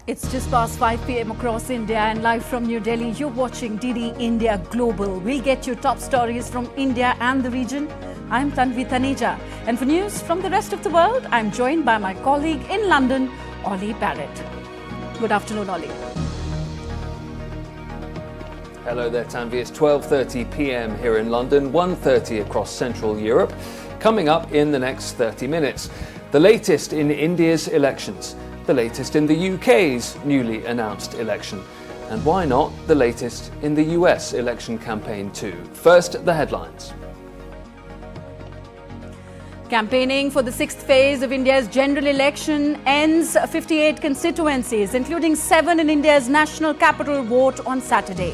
It's just past 5 p.m. across India and live from New Delhi. You're watching DD India Global. We'll get you top stories from India and the region. I'm Tanvi Taneja. And for news from the rest of the world, I'm joined by my colleague in London, Ollie Barrett. Good afternoon, Ollie. Hello there, Tanvi. It's 12:30 p.m. here in London, 1:30 across Central Europe. Coming up in the next 30 minutes, the latest in India's elections, the latest in the UK's newly announced election, and why not the latest in the US election campaign too. First, the headlines. Campaigning for the sixth phase of India's general election ends 58 constituencies, including 7 in India's national capital, vote on Saturday.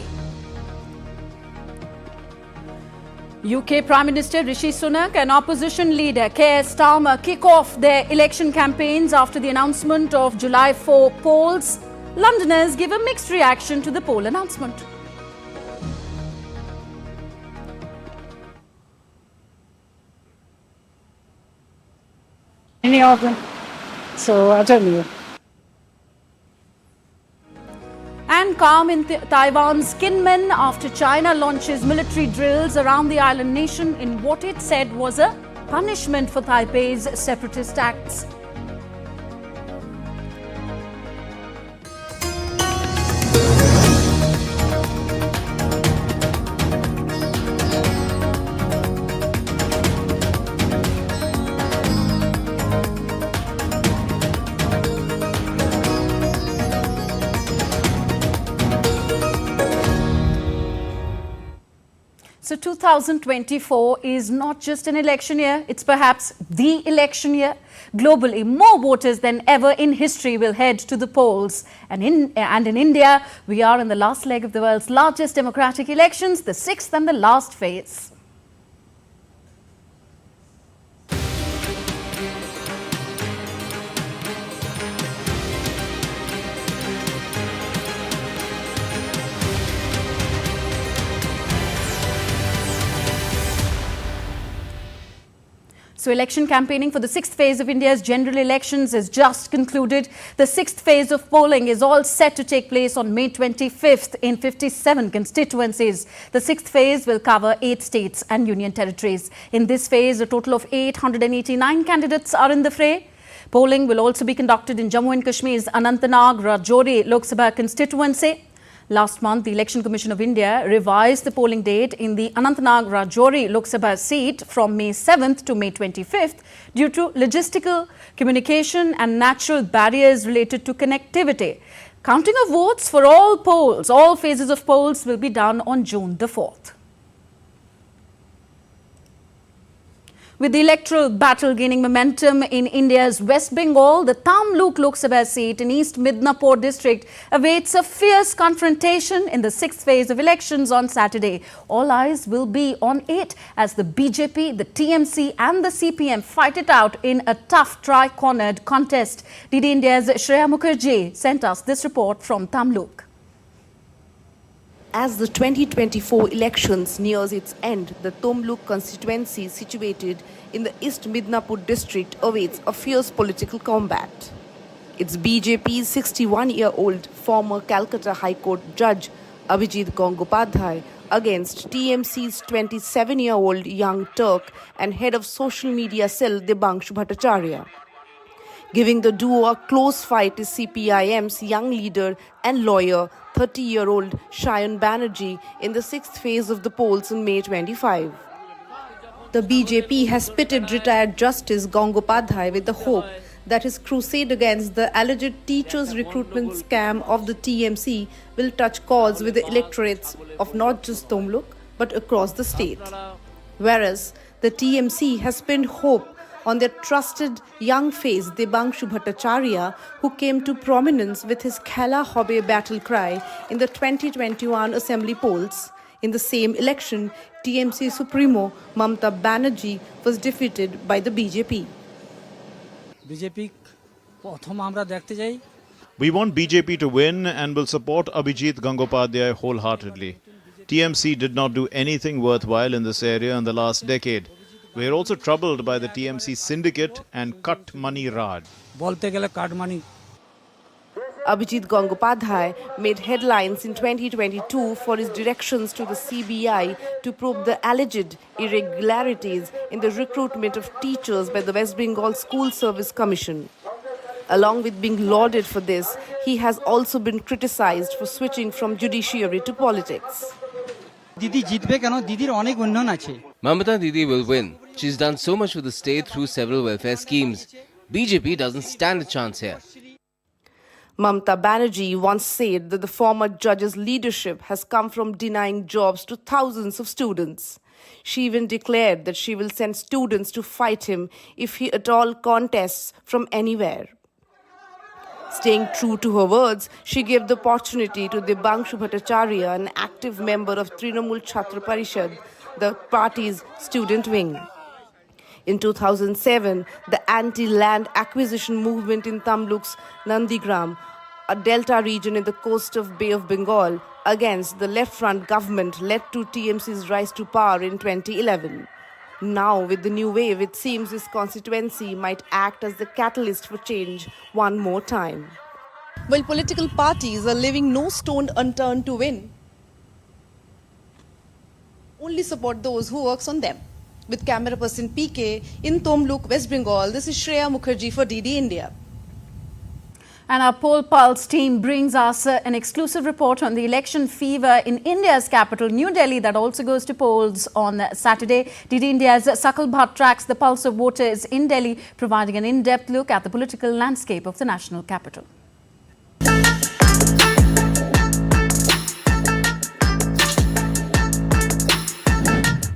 UK Prime Minister Rishi Sunak and opposition leader Keir Starmer kick off their election campaigns after the announcement of July 4 polls. Londoners give a mixed reaction to the poll announcement. Any of them. So I tell you. And calm in Taiwan's Kinmen after China launches military drills around the island nation in what it said was a punishment for Taipei's separatist acts. So 2024 is not just an election year, it's perhaps the election year. Globally, more voters than ever in history will head to the polls. And in India, we are in the last leg of the world's largest democratic elections, the sixth and the last phase. So election campaigning for the sixth phase of India's general elections has just concluded. The sixth phase of polling is all set to take place on May 25th in 57 constituencies. The sixth phase will cover 8 states and union territories. In this phase, a total of 889 candidates are in the fray. Polling will also be conducted in Jammu and Kashmir's Anantnag Rajouri Lok Sabha constituency. Last month, the Election Commission of India revised the polling date in the Anantnag Rajouri Lok Sabha seat from May 7th to May 25th due to logistical, communication and natural barriers related to connectivity. Counting of votes for all polls, all phases of polls will be done on June the 4th. With the electoral battle gaining momentum in India's West Bengal, the Tamluk Lok Sabha seat in East Midnapur district awaits a fierce confrontation in the sixth phase of elections on Saturday. All eyes will be on it as the BJP, the TMC and the CPM fight it out in a tough tri-cornered contest. DD India's Shreya Mukherjee sent us this report from Tamluk. As the 2024 elections nears its end, the Tamluk constituency situated in the East Midnapur district awaits a fierce political combat. It's BJP's 61-year-old former Calcutta High Court judge Abhijit Gangopadhyay against TMC's 27-year-old young Turk and head of social media cell Debanshu Bhattacharya. Giving the duo a close fight is CPIM's young leader and lawyer, 30-year-old Shayan Banerjee, in the sixth phase of the polls in May 25. The BJP has pitted retired Justice Gangopadhyay with the hope that his crusade against the alleged teachers' recruitment scam of the TMC will touch chords with the electorates of not just Tamluk but across the state. Whereas the TMC has pinned hope on their trusted young face Debanshu Bhattacharya, who came to prominence with his Khela Hobe battle cry in the 2021 assembly polls. In the same election, TMC Supremo Mamata Banerjee was defeated by the BJP. We want BJP to win and will support Abhijit Gangopadhyay wholeheartedly. TMC did not do anything worthwhile in this area in the last decade. We are also troubled by the TMC syndicate and cut money raj. Abhijit Gangopadhyay made headlines in 2022 for his directions to the CBI to probe the alleged irregularities in the recruitment of teachers by the West Bengal School Service Commission. Along with being lauded for this, he has also been criticized for switching from judiciary to politics. Mamata Didi will win. She's done so much for the state through several welfare schemes. BJP doesn't stand a chance here. Mamata Banerjee once said that the former judge's leadership has come from denying jobs to thousands of students. She even declared that she will send students to fight him if he at all contests from anywhere. Staying true to her words, she gave the opportunity to Debangshu Bhattacharya, an active member of Trinamool Chhatra Parishad, the party's student wing. In 2007, the anti-land acquisition movement in Tamluk's Nandigram, a delta region in the coast of Bay of Bengal, against the left-front government led to TMC's rise to power in 2011. Now, with the new wave, it seems this constituency might act as the catalyst for change one more time. While political parties are leaving no stone unturned to win, only support those who works on them. With camera person PK in Tamluk, West Bengal, this is Shreya Mukherjee for DD India. And our Poll Pulse team brings us an exclusive report on the election fever in India's capital, New Delhi, that also goes to polls on Saturday. DD India's Sakal Bhatt tracks the pulse of voters in Delhi, providing an in-depth look at the political landscape of the national capital.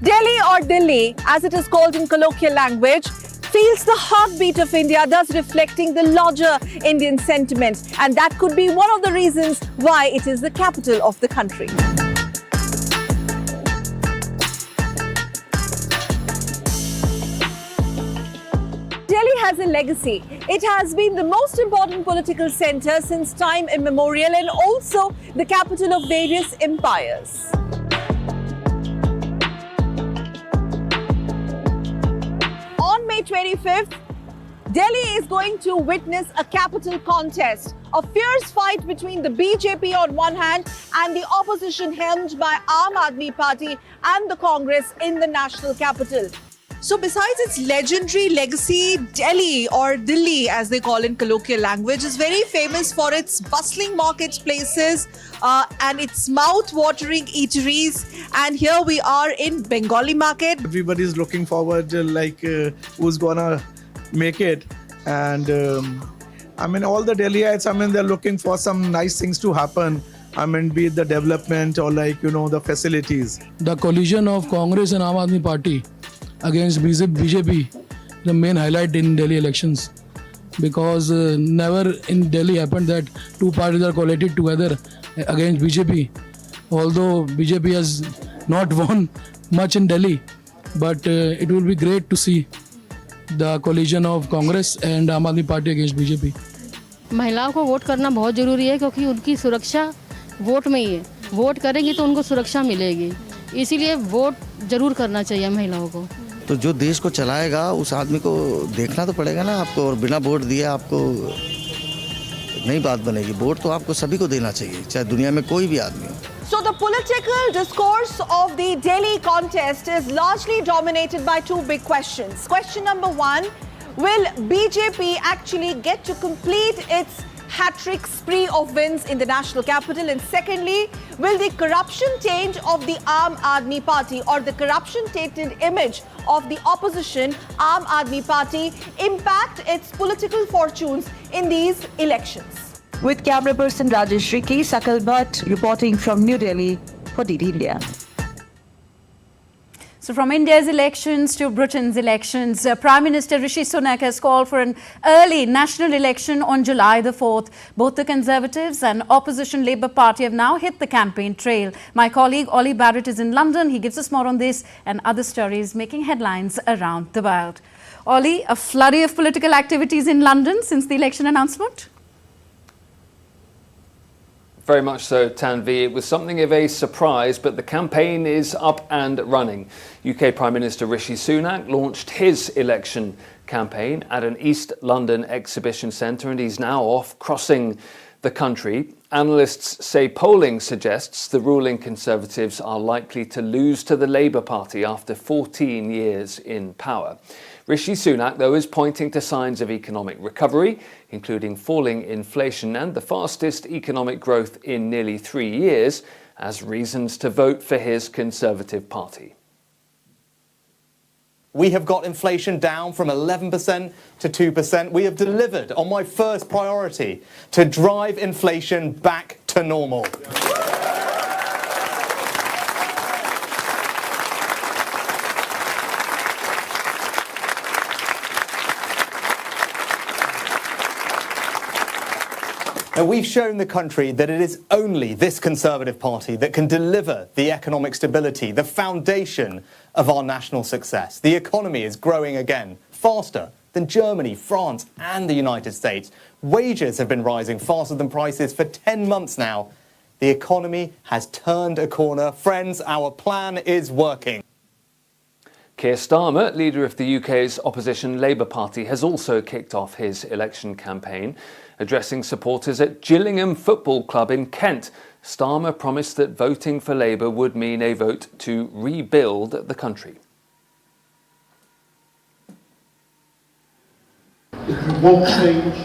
Delhi, or Dilli, as it is called in colloquial language, feels the heartbeat of India, thus reflecting the larger Indian sentiment. And that could be one of the reasons why it is the capital of the country. Delhi has a legacy. It has been the most important political center since time immemorial and also the capital of various empires. On May 25th, Delhi is going to witness a capital contest, a fierce fight between the BJP on one hand and the opposition helmed by Aam Aadmi Party and the Congress in the national capital. So besides its legendary legacy, Delhi, or Dilli as they call in colloquial language, is very famous for its bustling marketplaces and its mouth-watering eateries. And here we are in Bengali market. Everybody's looking forward who's gonna make it. And all the Delhiites, they're looking for some nice things to happen. Be it the development or the facilities. The collision of Congress and Aam Aadmi Party against BJP, the main highlight in Delhi elections, because never in Delhi happened that two parties are collated together against BJP. Although BJP has not won much in Delhi, but it will be great to see the collision of Congress and Aam Aadmi Party against BJP. महिलाओं को vote करना बहुत ज़रूरी है क्योंकि उनकी सुरक्षा vote में ही है। वोट करेंगी तो उनको सुरक्षा मिलेगी, इसीलिए वोट जरूर करना चाहिए महिलाओं को। तो जो देश को चलाएगा उस आदमी को देखना तो पड़ेगा ना आपको, और बिना वोट दिए आपको नई बात बनेगी। वोट तो आपको सभी को देना चाहिए, चाहे दुनिया में कोई भी आदमी हो। So the political discourse of the Delhi contest is largely dominated by two big questions. Question number one, will BJP actually get to complete its hat-trick spree of wins in the national capital? And secondly, will the corruption taint of the Aam Aadmi Party, or the corruption-tainted image of the opposition Aam Aadmi Party, impact its political fortunes in these elections? With camera person Rajesh Riki, Sakal Bhatt reporting from New Delhi for DD India. So from India's elections to Britain's elections, Prime Minister Rishi Sunak has called for an early national election on July the 4th. Both the Conservatives and opposition Labour Party have now hit the campaign trail. My colleague Ollie Barrett is in London. He gives us more on this and other stories making headlines around the world. Ollie, a flurry of political activities in London since the election announcement? Very much so, Tanvi. It was something of a surprise, but the campaign is up and running. UK Prime Minister Rishi Sunak launched his election campaign at an East London exhibition centre, and he's now off crossing the country. Analysts say polling suggests the ruling Conservatives are likely to lose to the Labour Party after 14 years in power. Rishi Sunak, though, is pointing to signs of economic recovery, including falling inflation and the fastest economic growth in nearly 3 years, as reasons to vote for his Conservative Party. We have got inflation down from 11% to 2%. We have delivered on my first priority to drive inflation back to normal. Now, we've shown the country that it is only this Conservative Party that can deliver the economic stability, the foundation of our national success. The economy is growing again, faster than Germany, France and the United States. Wages have been rising faster than prices for 10 months now. The economy has turned a corner. Friends, our plan is working. Keir Starmer, leader of the UK's opposition Labour Party, has also kicked off his election campaign. Addressing supporters at Gillingham Football Club in Kent, Starmer promised that voting for Labour would mean a vote to rebuild the country. If you want change,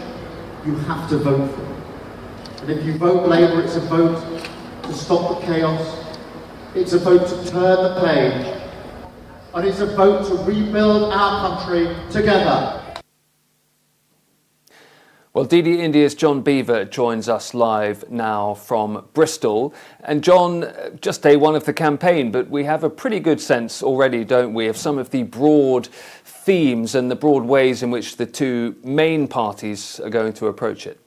you have to vote for it. And if you vote Labour, it's a vote to stop the chaos, it's a vote to turn the page, and it's a vote to rebuild our country together. Well, DD India's John Beaver joins us live now from Bristol. And John, just day one of the campaign, but we have a pretty good sense already, don't we, of some of the broad themes and the broad ways in which the two main parties are going to approach it.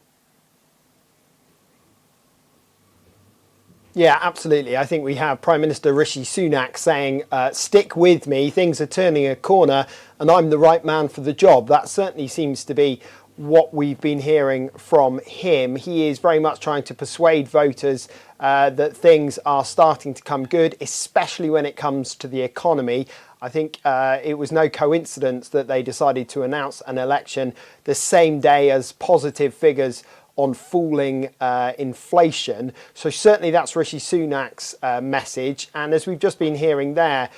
Yeah, absolutely. I think we have Prime Minister Rishi Sunak saying, stick with me, things are turning a corner and I'm the right man for the job. That certainly seems to be what we've been hearing from him. He is very much trying to persuade voters that things are starting to come good, especially when it comes to the economy. I think it was no coincidence that they decided to announce an election the same day as positive figures on falling inflation. So certainly that's Rishi Sunak's message. And as we've just been hearing there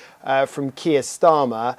from Keir Starmer,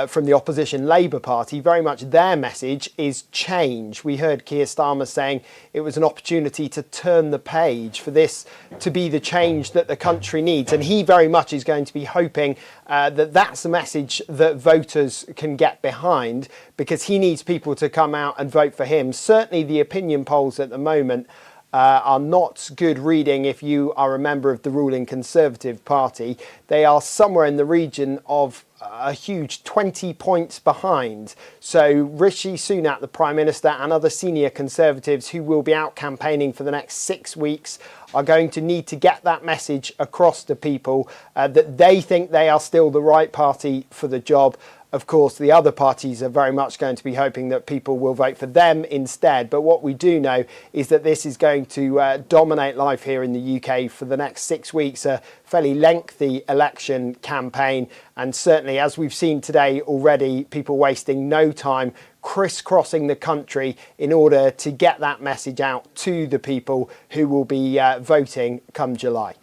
from the opposition Labour Party, very much their message is change. We heard Keir Starmer saying it was an opportunity to turn the page, for this to be the change that the country needs. And he very much is going to be hoping that that's a message that voters can get behind, because he needs people to come out and vote for him. Certainly the opinion polls at the moment are not good reading if you are a member of the ruling Conservative Party. They are somewhere in the region of a huge 20 points behind. So Rishi Sunak, the Prime Minister, and other senior Conservatives who will be out campaigning for the next 6 weeks are going to need to get that message across to people that they think they are still the right party for the job. Of course, the other parties are very much going to be hoping that people will vote for them instead. But what we do know is that this is going to dominate life here in the UK for the next 6 weeks, a fairly lengthy election campaign. And certainly, as we've seen today already, people wasting no time crisscrossing the country in order to get that message out to the people who will be voting come July.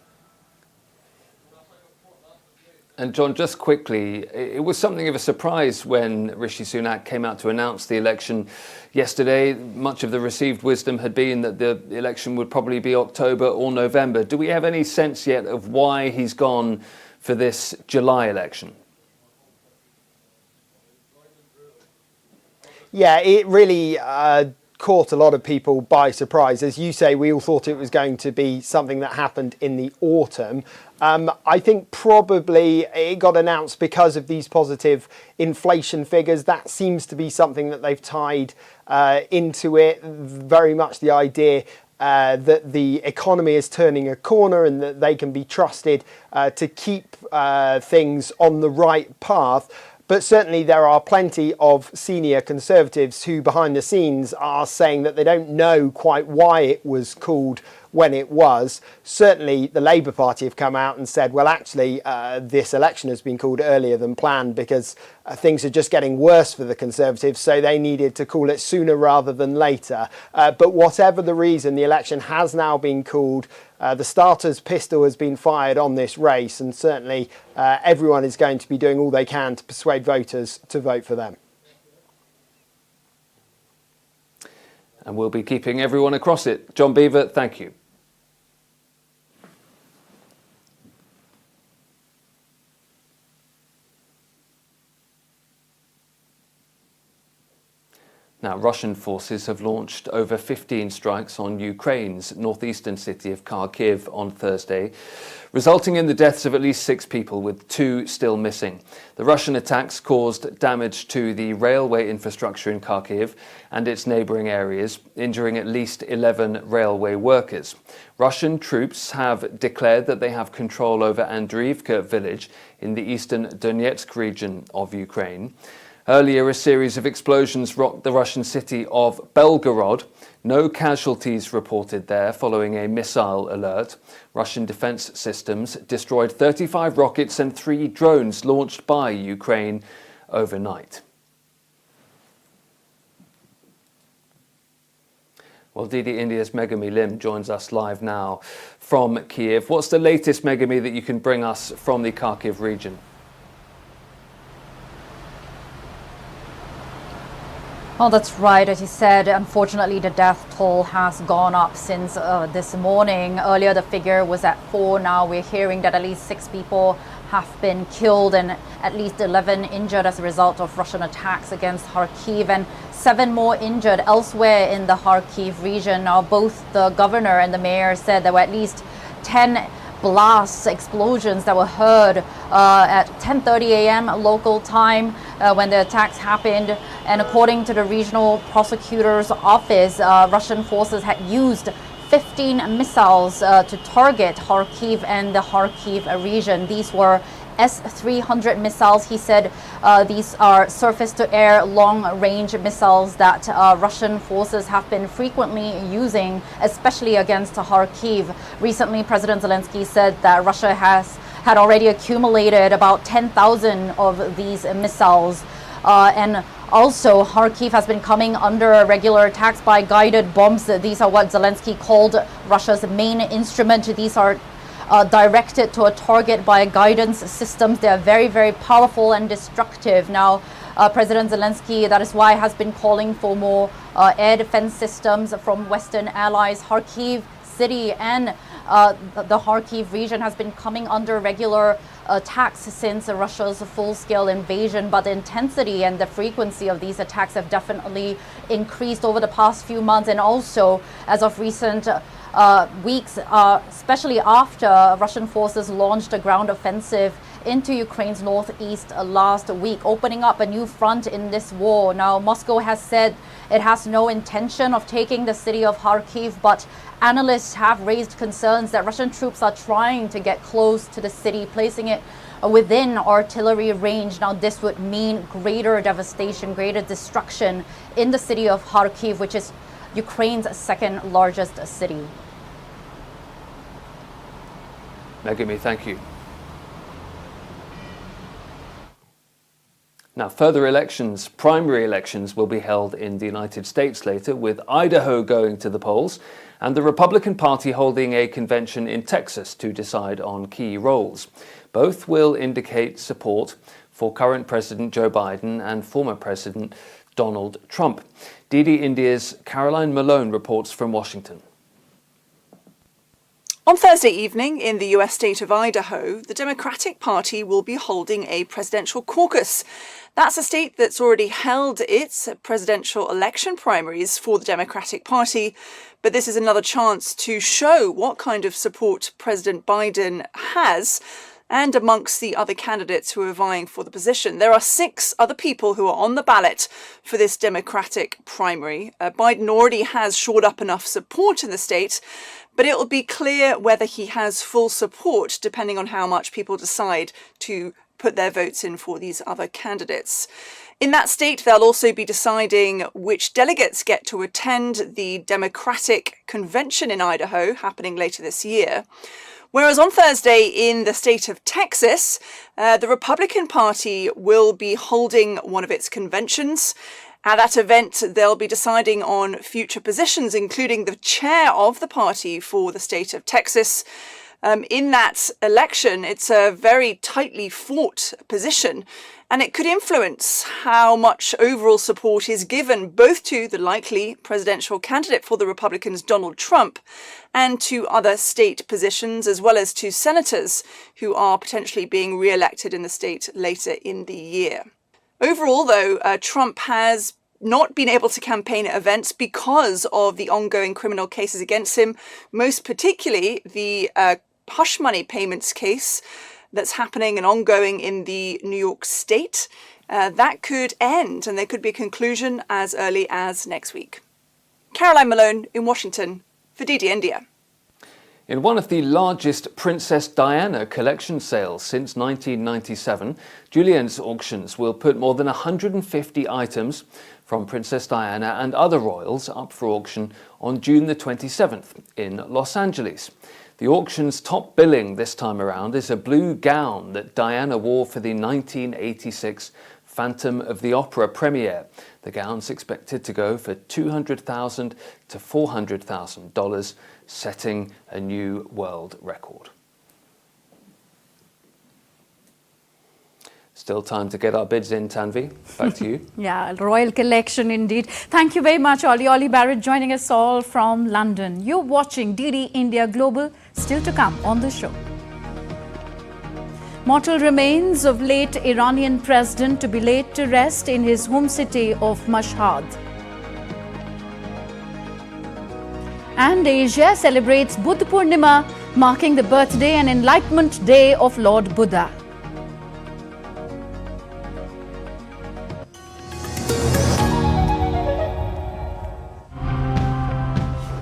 And John, just quickly, it was something of a surprise when Rishi Sunak came out to announce the election yesterday. Much of the received wisdom had been that the election would probably be October or November. Do we have any sense yet of why he's gone for this July election? Yeah, it really caught a lot of people by surprise. As you say, we all thought it was going to be something that happened in the autumn. I think probably it got announced because of these positive inflation figures. That seems to be something that they've tied into it. Very much the idea that the economy is turning a corner and that they can be trusted to keep things on the right path. But certainly there are plenty of senior Conservatives who behind the scenes are saying that they don't know quite why it was called when it was. Certainly the Labour Party have come out and said, well, actually, this election has been called earlier than planned because things are just getting worse for the Conservatives, so they needed to call it sooner rather than later. But whatever the reason, the election has now been called. The starter's pistol has been fired on this race, and certainly everyone is going to be doing all they can to persuade voters to vote for them. And we'll be keeping everyone across it. John Beaver, thank you. Now, Russian forces have launched over 15 strikes on Ukraine's northeastern city of Kharkiv on Thursday, resulting in the deaths of at least 6 people, with 2 still missing. The Russian attacks caused damage to the railway infrastructure in Kharkiv and its neighbouring areas, injuring at least 11 railway workers. Russian troops have declared that they have control over Andriivka village in the eastern Donetsk region of Ukraine. Earlier, a series of explosions rocked the Russian city of Belgorod. No casualties reported there following a missile alert. Russian defense systems destroyed 35 rockets and 3 drones launched by Ukraine overnight. Well, DD India's Megami Lim joins us live now from Kiev. What's the latest, Megami, that you can bring us from the Kharkiv region? Oh, that's right. As you said, unfortunately, the death toll has gone up since this morning. Earlier, the figure was at 4. Now we're hearing that at least 6 people have been killed and at least 11 injured as a result of Russian attacks against Kharkiv, and 7 more injured elsewhere in the Kharkiv region. Now, both the governor and the mayor said there were at least 10 blasts, explosions that were heard at 10:30 a.m. local time when the attacks happened. And according to the regional prosecutor's office, Russian forces had used 15 missiles to target Kharkiv and the Kharkiv region. These were S-300 missiles. He said these are surface-to-air long-range missiles that Russian forces have been frequently using, especially against Kharkiv. Recently, President Zelensky said that Russia had already accumulated about 10,000 of these missiles. And also, Kharkiv has been coming under regular attacks by guided bombs. These are what Zelensky called Russia's main instrument. These are directed to a target by guidance systems. They are very, very powerful and destructive. Now, President Zelensky, that is why, has been calling for more air defense systems from Western allies. Kharkiv city and the Kharkiv region has been coming under regular attacks since Russia's full-scale invasion, but the intensity and the frequency of these attacks have definitely increased over the past few months, and also as of recent weeks, especially after Russian forces launched a ground offensive into Ukraine's northeast last week, opening up a new front in this war. Now, Moscow has said it has no intention of taking the city of Kharkiv, but analysts have raised concerns that Russian troops are trying to get close to the city, placing it within artillery range. Now, this would mean greater devastation, greater destruction in the city of Kharkiv, which is Ukraine's second largest city. Megami, thank you. Now, further elections, primary elections, will be held in the United States later, with Idaho going to the polls and the Republican Party holding a convention in Texas to decide on key roles. Both will indicate support for current President Joe Biden and former President Donald Trump. DD India's Caroline Malone reports from Washington. On Thursday evening in the US state of Idaho, the Democratic Party will be holding a presidential caucus. That's a state that's already held its presidential election primaries for the Democratic Party, but this is another chance to show what kind of support President Biden has, and amongst the other candidates who are vying for the position. There are 6 other people who are on the ballot for this Democratic primary. Biden already has shored up enough support in the state, but it will be clear whether he has full support depending on how much people decide to put their votes in for these other candidates. In that state, they'll also be deciding which delegates get to attend the Democratic Convention in Idaho happening later this year. Whereas on Thursday in the state of Texas, the Republican Party will be holding one of its conventions. At that event, they'll be deciding on future positions, including the chair of the party for the state of Texas. In that election, it's a very tightly fought position, and it could influence how much overall support is given both to the likely presidential candidate for the Republicans, Donald Trump, and to other state positions, as well as to senators who are potentially being re-elected in the state later in the year. Overall, though, Trump has not been able to campaign at events because of the ongoing criminal cases against him, most particularly the hush money payments case that's happening and ongoing in the New York state. That could end, and there could be a conclusion as early as next week. Caroline Malone in Washington for DD India. In one of the largest Princess Diana collection sales since 1997, Julien's Auctions will put more than 150 items from Princess Diana and other royals up for auction on June the 27th in Los Angeles. The auction's top billing this time around is a blue gown that Diana wore for the 1986 Phantom of the Opera premiere. The gown's expected to go for $200,000 to $400,000, setting a new world record. Still time to get our bids in, Tanvi. Back to you. Yeah, royal collection indeed. Thank you very much, Ollie Barrett, joining us all from London. You're watching DD India Global. Still to come on the show. Mortal remains of late Iranian president to be laid to rest in his home city of Mashhad. And Asia celebrates Buddha Purnima, marking the birthday and enlightenment day of Lord Buddha.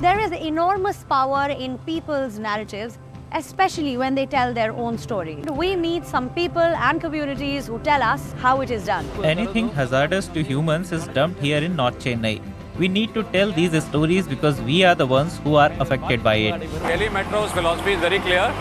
There is enormous power in people's narratives, especially when they tell their own story. We meet some people and communities who tell us how it is done. Anything hazardous to humans is dumped here in North Chennai. We need to tell these stories because we are the ones who are affected by it. Delhi Metro's philosophy is very clear.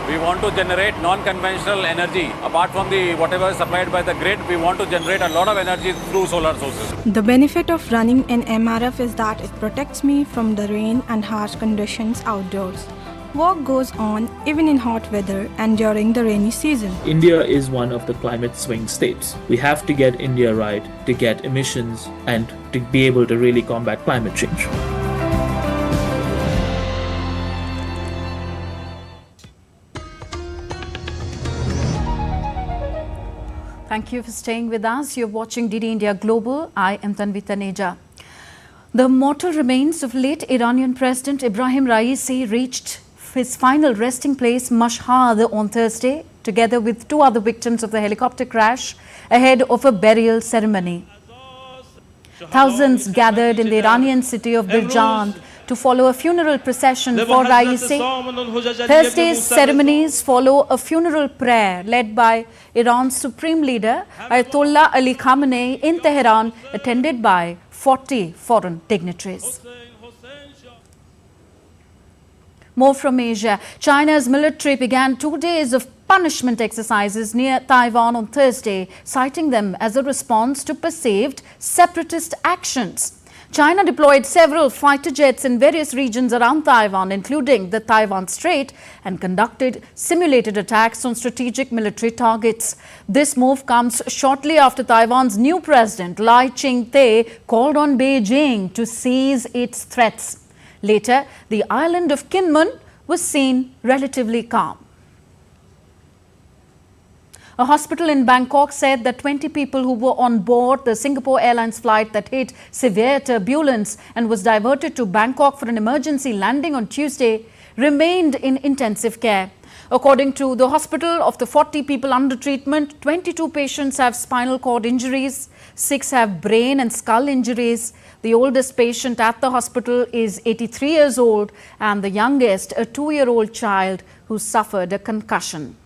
We want to generate non-conventional energy. Apart from the whatever is supplied by the grid, we want to generate a lot of energy through solar sources. The benefit of running an MRF is that it protects me from the rain and harsh conditions outdoors. Work goes on even in hot weather and during the rainy season. India is one of the climate swing states. We have to get India right to get emissions and to be able to really combat climate change. Thank you for staying with us. You're watching DD India Global. I am Tanvi Taneja. The mortal remains of late Iranian President Ibrahim Raisi reached his final resting place, Mashhad, on Thursday, together with two other victims of the helicopter crash, ahead of a burial ceremony. Thousands gathered in the Iranian city of Birjan to follow a funeral procession for Raisi. Thursday's ceremonies follow a funeral prayer led by Iran's Supreme Leader Ayatollah Ali Khamenei in Tehran, attended by 40 foreign dignitaries. More from Asia. China's military began 2 days of punishment exercises near Taiwan on Thursday, citing them as a response to perceived separatist actions. China deployed several fighter jets in various regions around Taiwan, including the Taiwan Strait, and conducted simulated attacks on strategic military targets. This move comes shortly after Taiwan's new president, Lai Ching-te, called on Beijing to cease its threats. Later, the island of Kinmen was seen relatively calm. A hospital in Bangkok said that 20 people who were on board the Singapore Airlines flight that hit severe turbulence and was diverted to Bangkok for an emergency landing on Tuesday remained in intensive care. According to the hospital, of the 40 people under treatment, 22 patients have spinal cord injuries, 6 have brain and skull injuries. The oldest patient at the hospital is 83 years old and the youngest a 2-year-old child who suffered a concussion.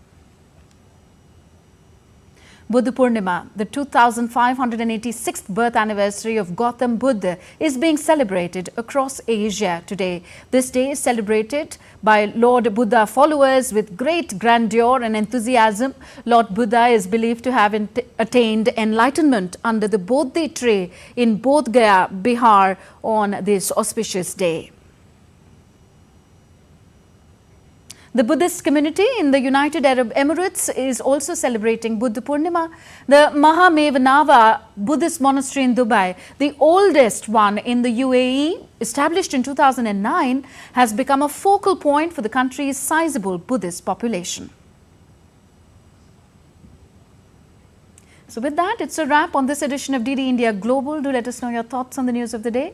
Buddha Purnima, the 2586th birth anniversary of Gautam Buddha, is being celebrated across Asia today. This day is celebrated by Lord Buddha followers with great grandeur and enthusiasm. Lord Buddha is believed to have attained enlightenment under the Bodhi tree in Bodh Gaya, Bihar on this auspicious day. The Buddhist community in the United Arab Emirates is also celebrating Buddha Purnima. The Mahamevanava Buddhist monastery in Dubai, the oldest one in the UAE, established in 2009, has become a focal point for the country's sizable Buddhist population. So with that, it's a wrap on this edition of DD India Global. Do let us know your thoughts on the news of the day.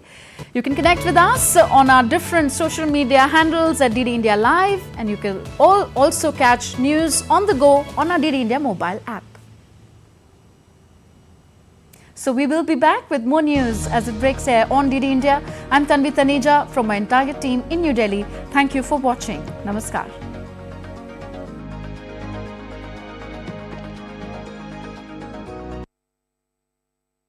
You can connect with us on our different social media handles at DD India Live, and you can also catch news on the go on our DD India mobile app. So we will be back with more news as it breaks air on DD India. I'm Tanvi Taneja from my entire team in New Delhi. Thank you for watching. Namaskar.